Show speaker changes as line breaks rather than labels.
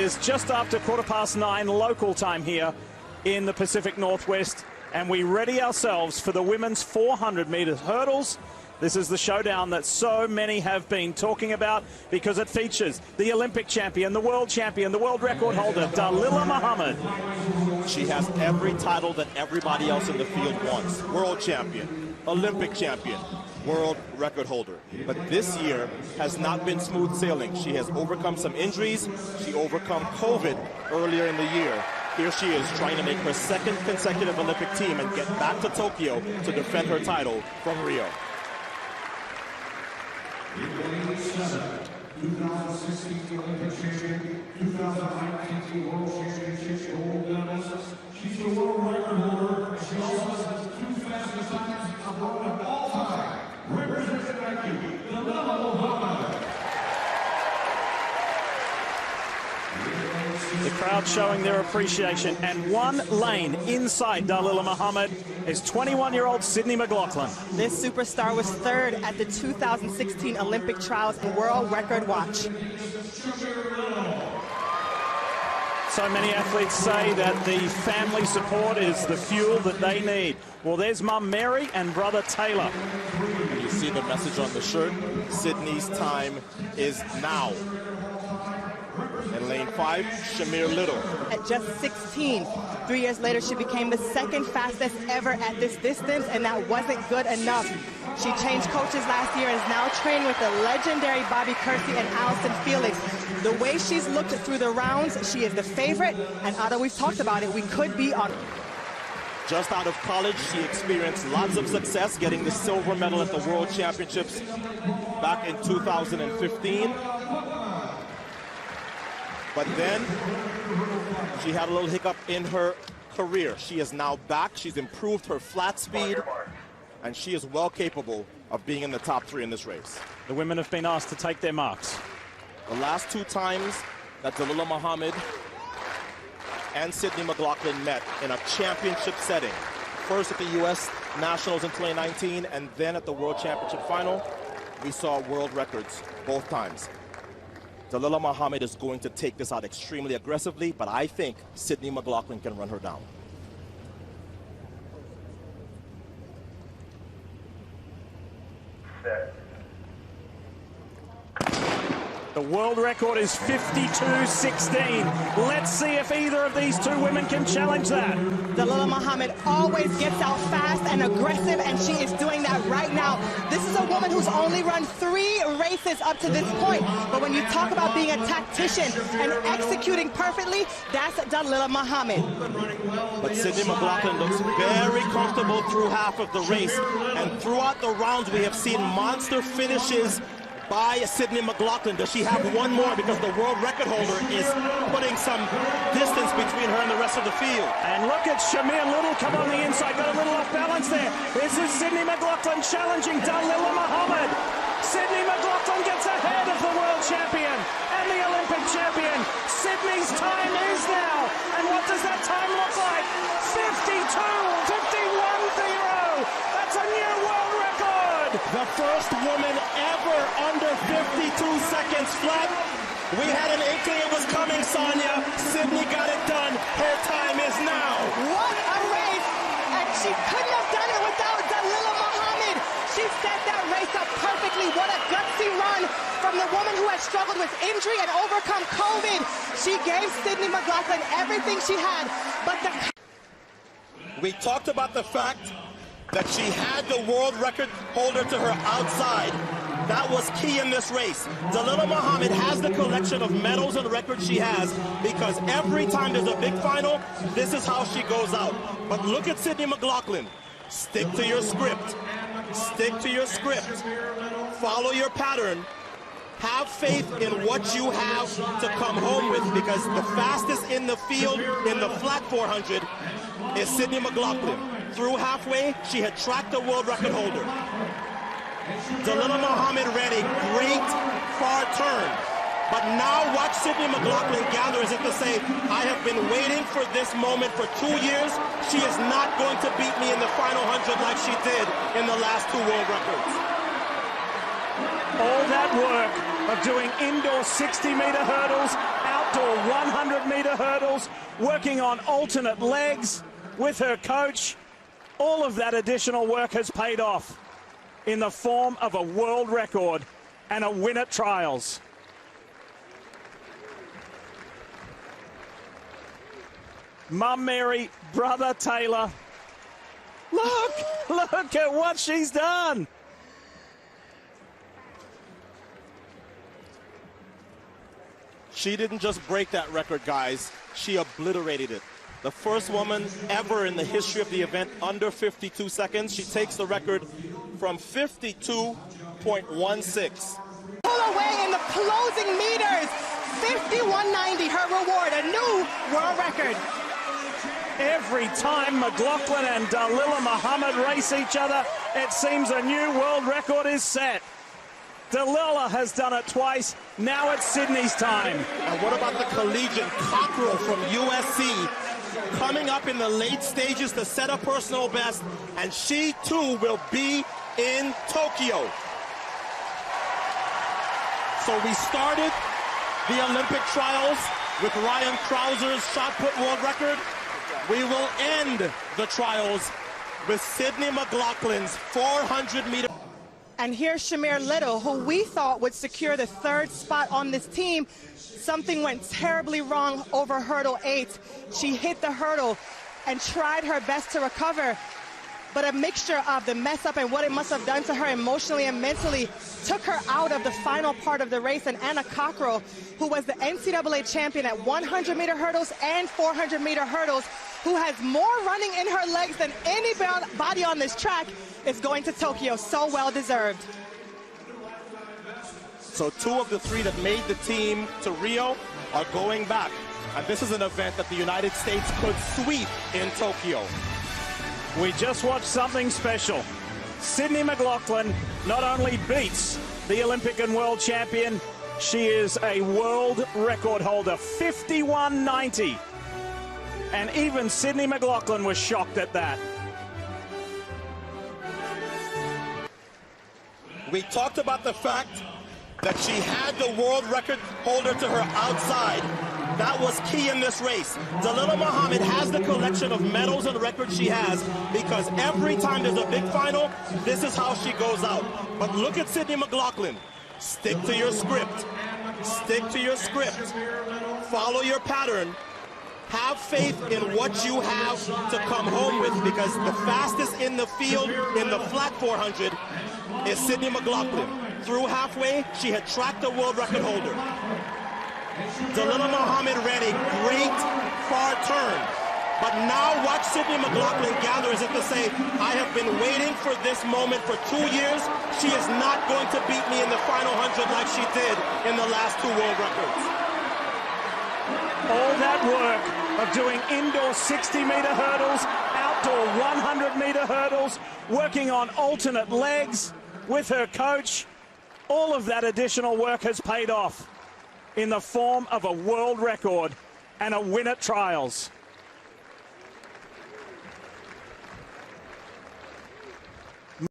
is just after 9:15 local time here in the Pacific Northwest, and we ready ourselves for the women's 400-meter hurdles. This is the showdown that so many have been talking about because it features the Olympic champion, the world record holder, Dalilah Muhammad.
She has every title that everybody else in the field wants. World champion, Olympic champion, world record holder. But this year has not been smooth sailing. She has overcome some injuries. She overcome COVID earlier in the year. Here she is trying to make her second consecutive Olympic team and get back to Tokyo to defend her title from Rio.
2016 Olympic champion, 2019 World Championships gold medalist. She's the world record holder, and she also has the two fastest times of all time. Representing Nike, Dalilah Muhammad.
The crowd showing their appreciation, and one lane inside Dalilah Muhammad is 21-year-old Sydney McLaughlin.
This superstar was third at the 2016 Olympic trials and world record watch.
So many athletes say that the family support is the fuel that they need. Well, there's Mum Mary and brother Taylor.
And you see the message on the shirt, Sydney's time is now. In lane 5, Shamir Little.
At just 16, 3 years later, she became the second fastest ever at this distance, and that wasn't good enough. She changed coaches last year and is now training with the legendary Bobby Kersee and Allison Felix. The way she's looked through the rounds, she is the favorite, and although we've talked about it, we could be on.
Just out of college, she experienced lots of success, getting the silver medal at the World Championships back in 2015. But then she had a little hiccup in her career. She is now back. She's improved her flat speed, and she is well capable of being in the top 3 in this race.
The women have been asked to take their marks.
The last 2 times that Dalilah Muhammad and Sydney McLaughlin met in a championship setting, first at the U.S. Nationals in 2019 and then at the World Championship Final, we saw world records both times. Dalilah Muhammad is going to take this out extremely aggressively, but I think Sydney McLaughlin can run her down.
The world record is 52.16. Let's see if either of these two women can challenge that.
Dalilah Muhammad always gets out fast and aggressive, and she is doing that right now. This is a woman who's only run 3 races up to this point. But when you talk about being a tactician and executing perfectly, that's Dalilah Muhammad.
But Sydney McLaughlin looks very comfortable through half of the race. And throughout the rounds, we have seen monster finishes by Sydney McLaughlin. Does she have one more? Because the world record holder is putting some distance between her and the rest of the field.
And look at Shamir Little come on the inside, got a little off balance there. This is Sydney McLaughlin challenging Dalilah Muhammad. Sydney McLaughlin gets ahead of the world champion and the Olympic champion. Sydney's time is now. And what does that time look like? 51.0. That's a new world record.
The first woman ever under 52 seconds flat. We had an inkling it was coming, Sonia. Sydney got it done. Her time is now.
What a race! And she couldn't have done it without Dalilah Muhammad. She set that race up perfectly. What a gutsy run from the woman who had struggled with injury and overcome COVID. She gave Sydney McLaughlin everything she had, but
we talked about the fact that she had the world record holder to her outside. That was key in this race. Dalilah Muhammad has the collection of medals and records she has because every time there's a big final, this is how she goes out. But look at Sydney McLaughlin. Stick to your script. Stick to your script. Follow your pattern. Have faith in what you have to come home with, because the fastest in the field in the flat 400 is Sydney McLaughlin. Through halfway, she had tracked the world record holder. Dalilah Muhammad ran a great far turn. But now watch Sydney McLaughlin gather as if to say, I have been waiting for this moment for 2 years. She is not going to beat me in the final 100 like she did in the last 2 world records.
All that work of doing indoor 60-meter hurdles out outdoor 100-meter hurdles, working on alternate legs with her coach. All of that additional work has paid off in the form of a world record and a win at trials. Mum Mary, brother Taylor. Look at what she's done.
She didn't just break that record, guys. She obliterated it. The first woman ever in the history of the event under 52 seconds. She takes the record from 52.16.
Pull away in the closing meters. 51.90, her reward, a new world record.
Every time McLaughlin and Dalilah Muhammad race each other, it seems a new world record is set. Dalilah has done it twice. Now it's Sydney's time.
And what about the collegiate Cockrell from USC coming up in the late stages to set a personal best, and she too will be in Tokyo. So we started the Olympic trials with Ryan Crouser's shot put world record. We will end the trials with Sydney McLaughlin's 400-meter.
And here's Shamir Little, who we thought would secure the third spot on this team. Something went terribly wrong over hurdle 8. She hit the hurdle and tried her best to recover, but a mixture of the mess up and what it must have done to her emotionally and mentally took her out of the final part of the race. And Anna Cockrell, who was the NCAA champion at 100-meter hurdles and 400-meter hurdles, who has more running in her legs than anybody on this track, is going to Tokyo. So well deserved.
So 2 of the 3 that made the team to Rio are going back. And this is an event that the United States could sweep in Tokyo.
We just watched something special. Sydney McLaughlin not only beats the Olympic and world champion, she is a world record holder, 51.90. And even Sydney McLaughlin was shocked at that.
We talked about the fact that she had the world record holder to her outside. That was key in this race. Dalilah Muhammad has the collection of medals and records she has because every time there's a big final, this is how she goes out. But look at Sydney McLaughlin. Stick to your script. Stick to your script. Follow your pattern. Have faith in what you have to come home with, because the fastest in the field in the flat 400 is Sydney McLaughlin. Through halfway, she had tracked the world record holder. Dalilah Muhammad ran a great far turn. But now watch Sydney McLaughlin gather as if to say, I have been waiting for this moment for 2 years. She is not going to beat me in the final 100 like she did in the last 2 world records.
All that work of doing indoor 60-meter hurdles, outdoor 100-meter hurdles, working on alternate legs with her coach, all of that additional work has paid off in the form of a world record and a win at trials.